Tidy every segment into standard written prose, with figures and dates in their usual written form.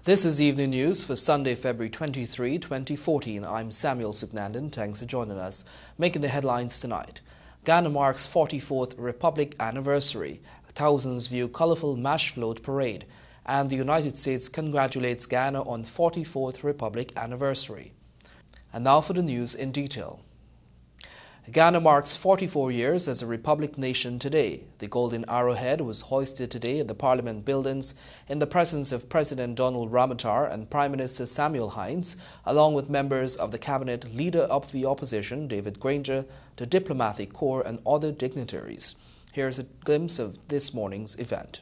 This is Evening News for Sunday, February 23, 2014. I'm Samuel Suknandan. Thanks for joining us. Making the headlines tonight. Ghana marks 44th Republic anniversary. Thousands view colourful mash float parade. And the United States congratulates Ghana on 44th Republic anniversary. And now for the news in detail. Ghana marks 44 years as a republic nation today. The golden arrowhead was hoisted today at the Parliament buildings in the presence of President Donald Ramotar and Prime Minister Samuel Hinds, along with members of the cabinet, leader of the opposition, David Granger, the diplomatic corps and other dignitaries. Here's a glimpse of this morning's event.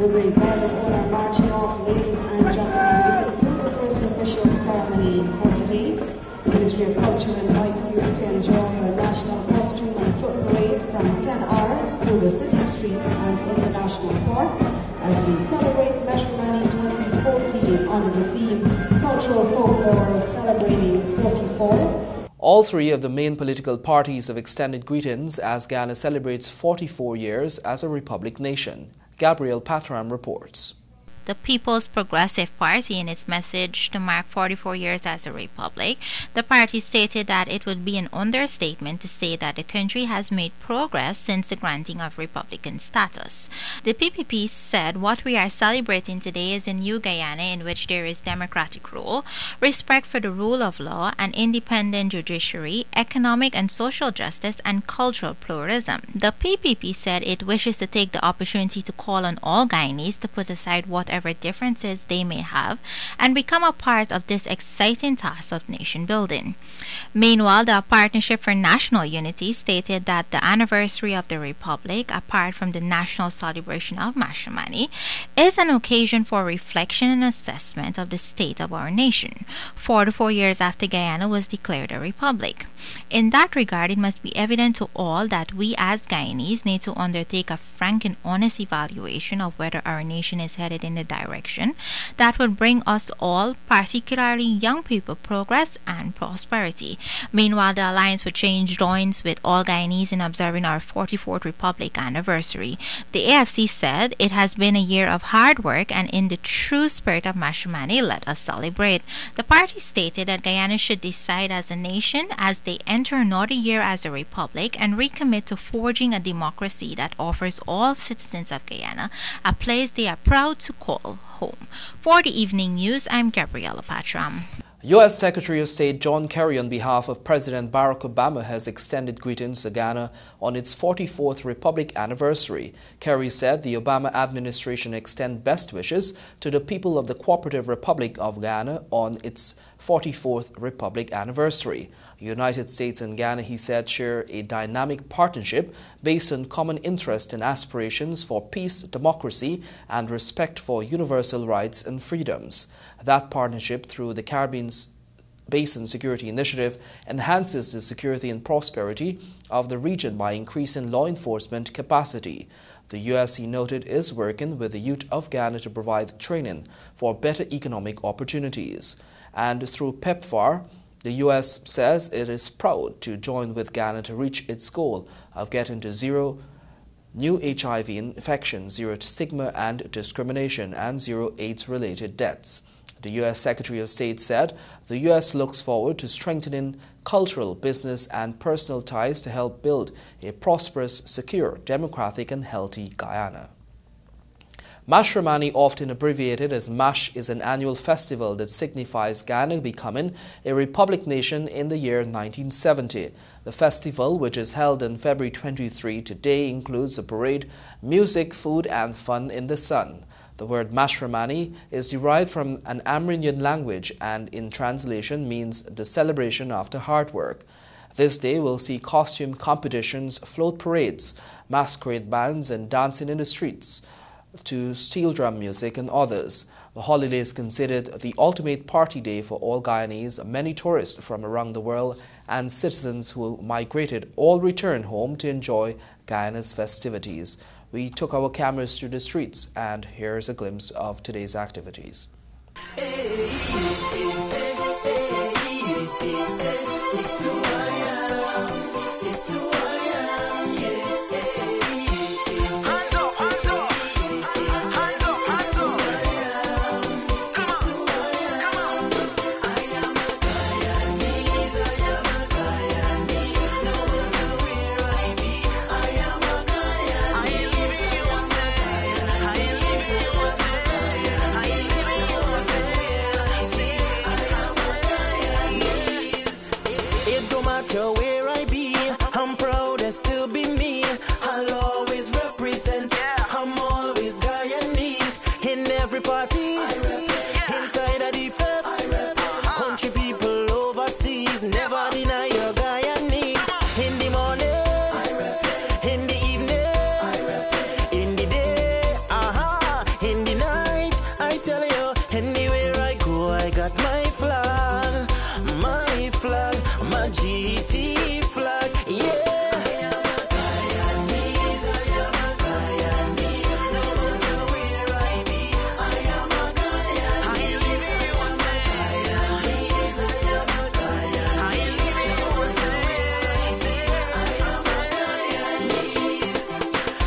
With the Guard of Honor marching off, ladies and gentlemen, we conclude the first official ceremony for today. The Ministry of Culture invites you to enjoy a national costume and foot parade from 10 hours through the city streets and in the National Park as we celebrate Meshomani 2014 under the theme Cultural Folklore Celebrating 44. All three of the main political parties have extended greetings as Ghana celebrates 44 years as a republic nation. Gabriel Patram reports. The People's Progressive Party, in its message to mark 44 years as a republic, the party stated that it would be an understatement to say that the country has made progress since the granting of republican status. The PPP said what we are celebrating today is a new Guyana in which there is democratic rule, respect for the rule of law, an independent judiciary, economic and social justice, and cultural pluralism. The PPP said it wishes to take the opportunity to call on all Guyanese to put aside whatever differences they may have and become a part of this exciting task of nation building. Meanwhile, the Partnership for National Unity stated that the anniversary of the Republic, apart from the national celebration of Mashomani, is an occasion for reflection and assessment of the state of our nation, 44 years after Guyana was declared a republic. In that regard, it must be evident to all that we as Guyanese need to undertake a frank and honest evaluation of whether our nation is headed in the direction that would bring us all, particularly young people, progress and prosperity. Meanwhile, the Alliance for Change joins with all Guyanese in observing our 44th Republic anniversary. The AFC said it has been a year of hard work and in the true spirit of Mashomani, let us celebrate. The party stated that Guyana should decide as a nation as they enter another year as a republic and recommit to forging a democracy that offers all citizens of Guyana a place they are proud to call home. For the Evening News, I'm Gabriela Patram. U.S. Secretary of State John Kerry, on behalf of President Barack Obama, has extended greetings to Ghana on its 44th Republic anniversary. Kerry said the Obama administration extends best wishes to the people of the Cooperative Republic of Ghana on its 44th Republic anniversary. The United States and Ghana, he said, share a dynamic partnership based on common interest and aspirations for peace, democracy, and respect for universal rights and freedoms. That partnership, through the Caribbean Basin Security Initiative, enhances the security and prosperity of the region by increasing law enforcement capacity. The U.S., he noted, is working with the youth of Ghana to provide training for better economic opportunities. And through PEPFAR, the U.S. says it is proud to join with Ghana to reach its goal of getting to zero new HIV infections, zero stigma and discrimination, and zero AIDS-related deaths. The U.S. Secretary of State said the U.S. looks forward to strengthening cultural, business and personal ties to help build a prosperous, secure, democratic and healthy Guyana. Mashramani, often abbreviated as MASH, is an annual festival that signifies Guyana becoming a republic nation in the year 1970. The festival, which is held on February 23 today, includes a parade, music, food and fun in the sun. The word Mashramani is derived from an Amerindian language and in translation means the celebration after hard work. This day will see costume competitions, float parades, masquerade bands and dancing in the streets to steel drum music and others. The holiday is considered the ultimate party day for all Guyanese. Many tourists from around the world and citizens who migrated all return home to enjoy Guyana's festivities. We took our cameras to the streets, and here's a glimpse of today's activities. Where I be, I'm proud to still be me. I'll always represent. I'm always Guyanese in every party. Inside of the feds, country people overseas never deny your Guyanese. In the morning, in the evening, in the day, in the night. I tell you, anywhere I go, I got my flag, my GT flag, yeah.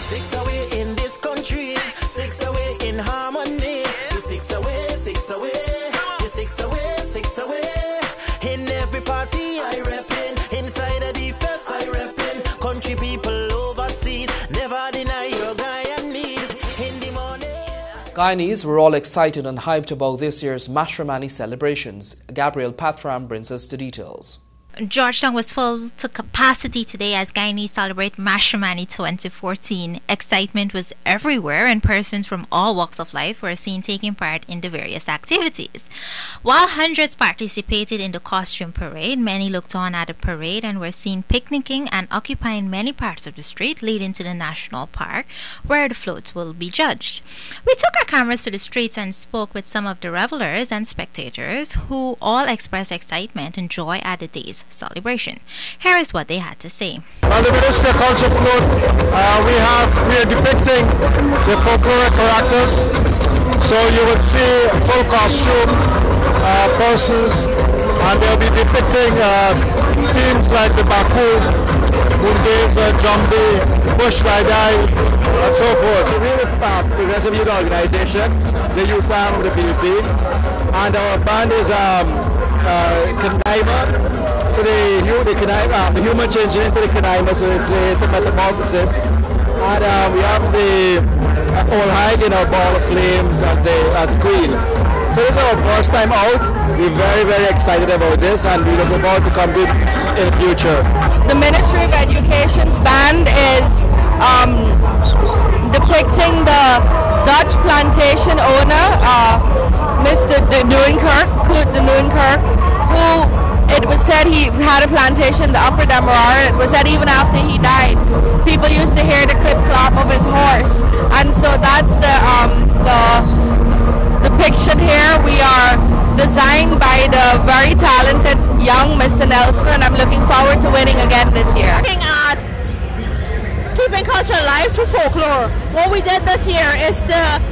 Six away in this country, six away in harmony. Six away, six away, six away, six away. In every party I reppin', inside of the feds I reppin'. Country people overseas never deny your Guyanese. In the morning. Guyanese were all excited and hyped about this year's Mashramani celebrations. Gabriel Patram brings us the details. Georgetown was full to capacity today as Guyanese celebrate Mashramani 2014. Excitement was everywhere and persons from all walks of life were seen taking part in the various activities. While hundreds participated in the costume parade, many looked on at the parade and were seen picnicking and occupying many parts of the street leading to the national park where the floats will be judged. We took our cameras to the streets and spoke with some of the revelers and spectators who all expressed excitement and joy at the day's celebration. Here is what they had to say. Well, the Ministry of Culture float, we are depicting the folkloric characters. So you would see full costume persons, and they'll be depicting themes like the Baku, Mundeza, Jambi, Bush Ridai, and so forth. We're a progressive youth organization, the youth arm of the PVP, and our band is Kanaima. So the human changing into the Kanaima, so it's a metamorphosis. And we have the Old Hag in our ball of flames as the queen. So this is our first time out. We're very, very excited about this, and we look forward to compete in the future. The Ministry of Education's band is depicting the Dutch plantation owner, Mr. de Nieuwenkirk, who it was said he had a plantation in the Upper Demerara. It was said even after he died, people used to hear the clip-clop of his horse, and so that's the depiction here. We are designed by the very talented young Mr. Nelson, and I'm looking forward to winning again this year. Looking at keeping culture alive through folklore. What we did this year is the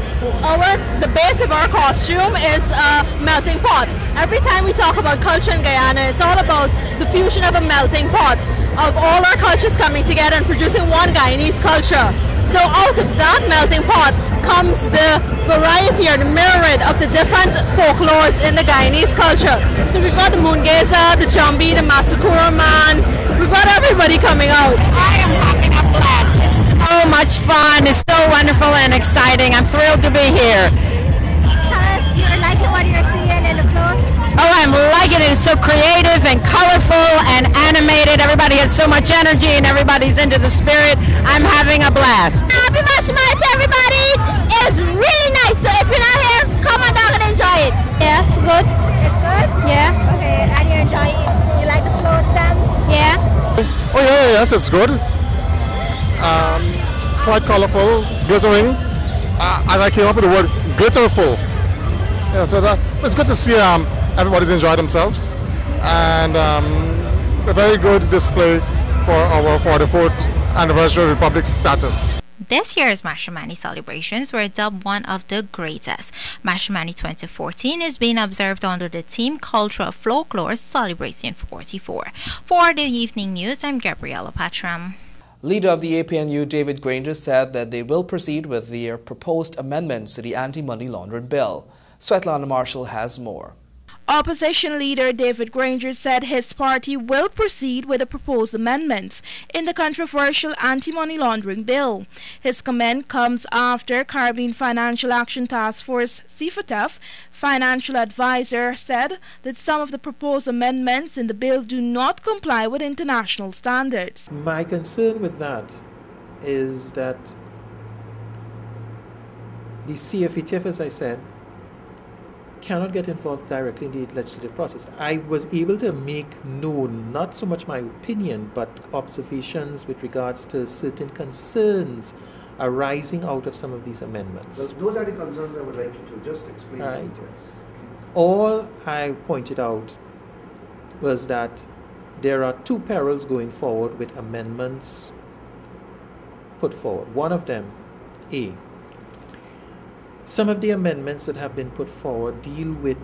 base of our costume is a melting pot. Every time we talk about culture in Guyana, it's all about the fusion of a melting pot. of all our cultures coming together and producing one Guyanese culture. So out of that melting pot comes the variety or the myriad of the different folklores in the Guyanese culture. So we've got the Moongazer, the Jambi, the Masakura man. We've got everybody coming out. I am having a blast. This is so much fun. It's so wonderful and exciting. I'm thrilled to be here. Tell us, you're liking what you're seeing in the floats? Oh, I'm liking it. It's so creative and colorful and animated. Everybody has so much energy and everybody's into the spirit. I'm having a blast. Happy Mashima to everybody. It's really nice. So if you're not here, come on down and enjoy it. Yes, good. It's good? Yeah. Okay, and you enjoy it? You like the floats then? Yeah. Oh yeah, yes, it's good. Quite colorful, glittering. And I came up with the word glitterful. Yeah, so it's good to see everybody's enjoyed themselves, and a very good display for our 44th anniversary Republic status. This year's Mashramani celebrations were dubbed one of the greatest. Mashramani 2014 is being observed under the theme Culture of Folklore Celebrating 44. For the evening news, I'm Gabriella Patram. Leader of the APNU, David Granger, said that they will proceed with their proposed amendments to the anti-money laundering bill. Svetlana Marshall has more. Opposition leader David Granger said his party will proceed with the proposed amendments in the controversial anti-money laundering bill. His comment comes after Caribbean Financial Action Task Force CFATF financial advisor said that some of the proposed amendments in the bill do not comply with international standards. My concern with that is that the CFATF, as I said, cannot get involved directly in the legislative process. I was able to make known not so much my opinion but observations with regards to certain concerns arising out of some of these amendments. Well, those are the concerns I would like you to just explain. Right. All I pointed out was that there are two perils going forward with amendments put forward. One of them, A, some of the amendments that have been put forward deal with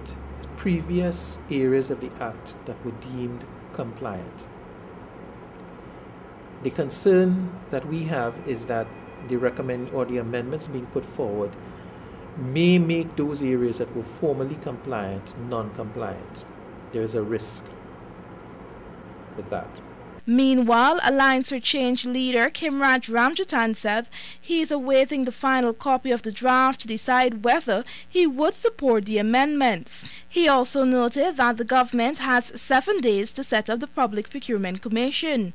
previous areas of the Act that were deemed compliant. The concern that we have is that the amendments being put forward may make those areas that were formerly compliant non-compliant. There is a risk with that. Meanwhile, Alliance for Change leader Kimraj Ramjatan said he is awaiting the final copy of the draft to decide whether he would support the amendments. He also noted that the government has 7 days to set up the Public Procurement Commission.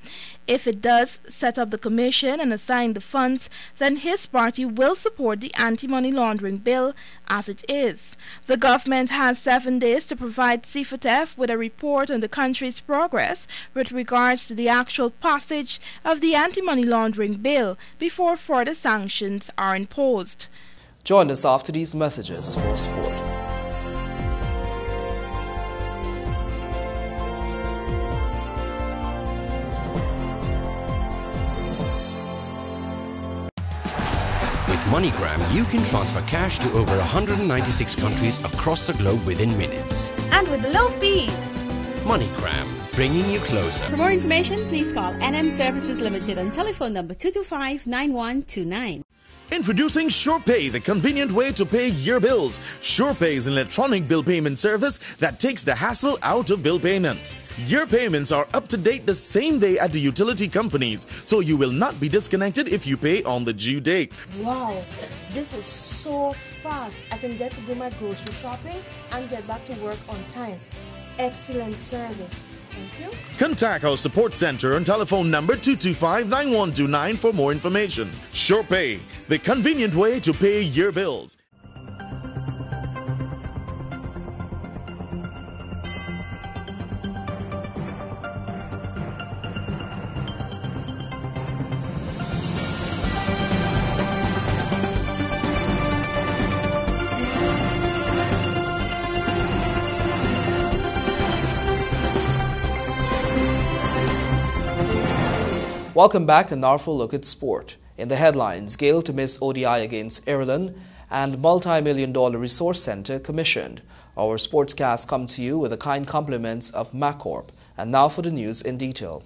If it does set up the commission and assign the funds, then his party will support the anti-money laundering bill as it is. The government has 7 days to provide CFATF with a report on the country's progress with regards to the actual passage of the anti-money laundering bill before further sanctions are imposed. Join us after these messages for sport. With MoneyGram, you can transfer cash to over 196 countries across the globe within minutes. And with low fees. MoneyGram, bringing you closer. For more information, please call NM Services Limited on telephone number 225-9129. Introducing SurePay, the convenient way to pay your bills. SurePay is an electronic bill payment service that takes the hassle out of bill payments. Your payments are up to date the same day at the utility companies, so you will not be disconnected if you pay on the due date. Wow, this is so fast. I can get to do my grocery shopping and get back to work on time. Excellent service. Thank you. Contact our support center on telephone number 225-9129 for more information. SurePay, the convenient way to pay your bills. Welcome back, and now for a look at sport. In the headlines, Gale to miss ODI against Ireland and multi-million-dollar resource center commissioned. Our sportscasts come to you with the kind compliments of MacCorp. And now for the news in detail.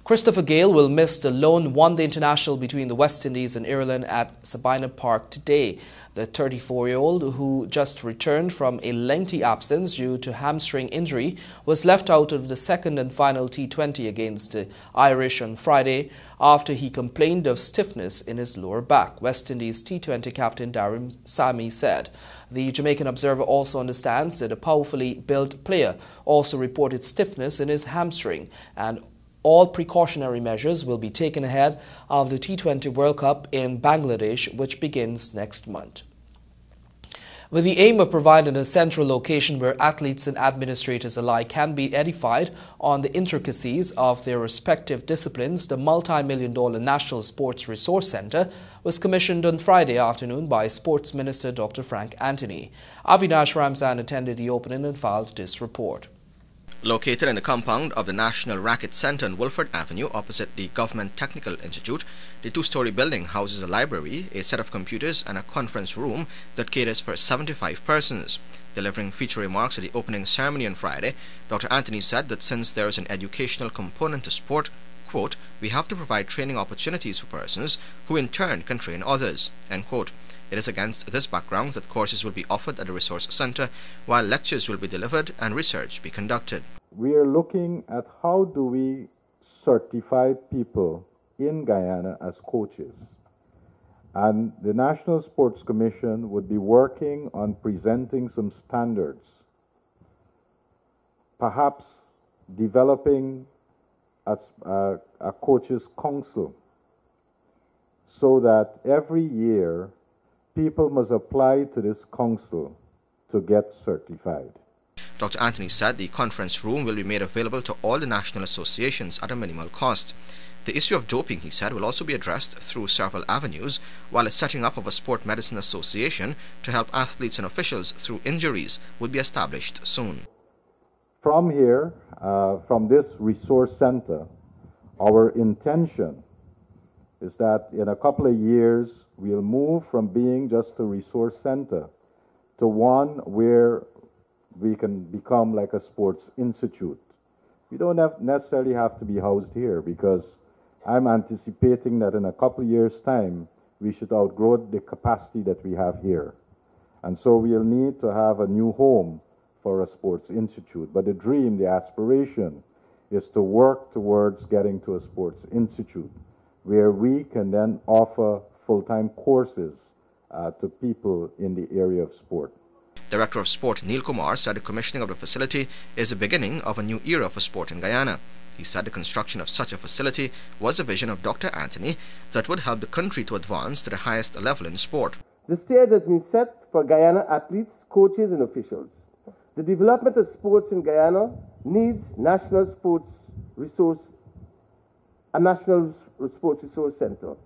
Christopher Gale will miss the lone one-day international between the West Indies and Ireland at Sabina Park today. The 34-year-old, who just returned from a lengthy absence due to hamstring injury, was left out of the second and final T20 against the Irish on Friday after he complained of stiffness in his lower back, West Indies T20 captain Darren Sammy said. The Jamaican observer also understands that a powerfully built player also reported stiffness in his hamstring, and all precautionary measures will be taken ahead of the T20 World Cup in Bangladesh, which begins next month. With the aim of providing a central location where athletes and administrators alike can be edified on the intricacies of their respective disciplines, the multi-million-dollar National Sports Resource Centre was commissioned on Friday afternoon by Sports Minister Dr. Frank Anthony. Avinash Ramzan attended the opening and filed this report. Located in the compound of the National Racket Centre on Wilford Avenue opposite the Government Technical Institute, the two-story building houses a library, a set of computers and a conference room that caters for 75 persons. Delivering feature remarks at the opening ceremony on Friday, Dr. Anthony said that since there is an educational component to sport, quote, we have to provide training opportunities for persons who in turn can train others, end quote. It is against this background that courses will be offered at the Resource Centre, while lectures will be delivered and research be conducted. We are looking at how do we certify people in Guyana as coaches. And the National Sports Commission would be working on presenting some standards, perhaps developing a coaches' council, so that every year people must apply to this council to get certified. Dr. Anthony said the conference room will be made available to all the national associations at a minimal cost. The issue of doping, he said, will also be addressed through several avenues, while a setting up of a sport medicine association to help athletes and officials through injuries would be established soon. From here, from this resource center, our intention is that in a couple of years, we'll move from being just a resource center to one where we can become like a sports institute. We don't necessarily have to be housed here, because I'm anticipating that in a couple of years' time, we should outgrow the capacity that we have here. And so we'll need to have a new home for a sports institute. But the dream, the aspiration, is to work towards getting to a sports institute where we can then offer full-time courses to people in the area of sport. Director of Sport Neil Kumar said the commissioning of the facility is the beginning of a new era for sport in Guyana. He said the construction of such a facility was a vision of Dr. Anthony that would help the country to advance to the highest level in sport. The stage has been set for Guyana athletes, coaches and officials. The development of sports in Guyana needs a National Sports Resource Centre.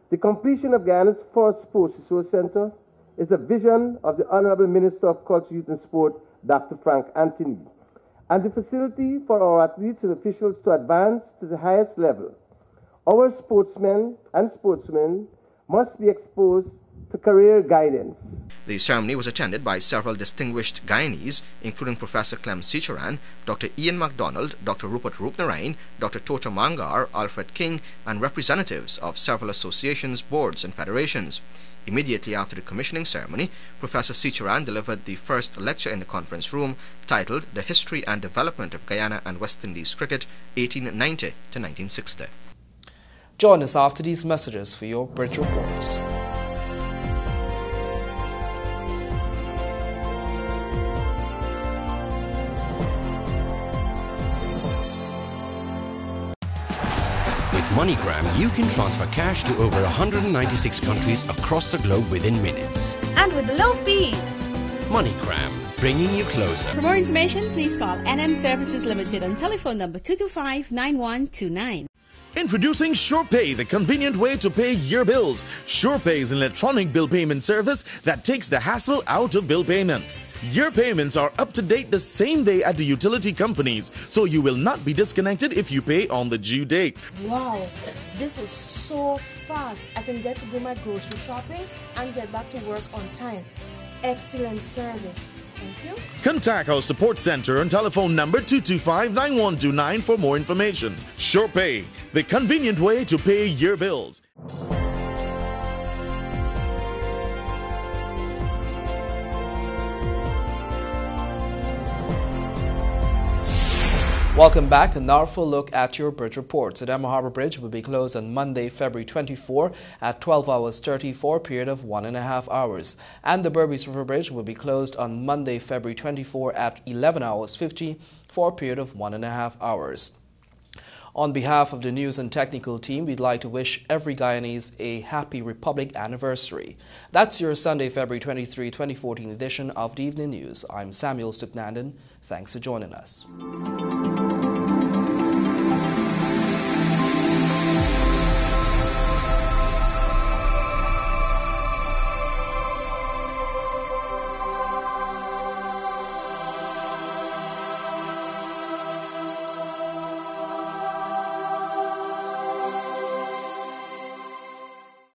The completion of Guyana's first Sports Resource Centre is a vision of the Honourable Minister of Culture, Youth and Sport, Dr. Frank Anthony, and the facility for our athletes and officials to advance to the highest level. Our sportsmen and sportswomen must be exposed to career guidance. The ceremony was attended by several distinguished Guyanese, including Professor Clem Sicharan, Dr. Ian MacDonald, Dr. Rupert Rupnarain, Dr. Tota Mangar, Alfred King, and representatives of several associations, boards, and federations. Immediately after the commissioning ceremony, Professor Sicharan delivered the first lecture in the conference room titled The History and Development of Guyana and West Indies Cricket, 1890 to 1960. Join us after these messages for your bridge reports. With MoneyGram, you can transfer cash to over 196 countries across the globe within minutes. And with low fees. MoneyGram, bringing you closer. For more information, please call NM Services Limited on telephone number 225-9129. Introducing SurePay, the convenient way to pay your bills. SurePay is an electronic bill payment service that takes the hassle out of bill payments. Your payments are up to date the same day at the utility companies, so you will not be disconnected if you pay on the due date. Wow, this is so fast. I can get to do my grocery shopping and get back to work on time. Excellent service. Thank you. Contact our support center on telephone number 225-9129 for more information. SurePay, the convenient way to pay your bills. Welcome back, and now for a look at your bridge reports. The Demo Harbor Bridge will be closed on Monday, February 24 at 12 hours 30 for a period of 1.5 hours. And the Berbice River Bridge will be closed on Monday, February 24 at 11 hours 50 for a period of 1.5 hours. On behalf of the news and technical team, we'd like to wish every Guyanese a happy Republic anniversary. That's your Sunday, February 23, 2014 edition of the Evening News. I'm Samuel Suknandan. Thanks for joining us.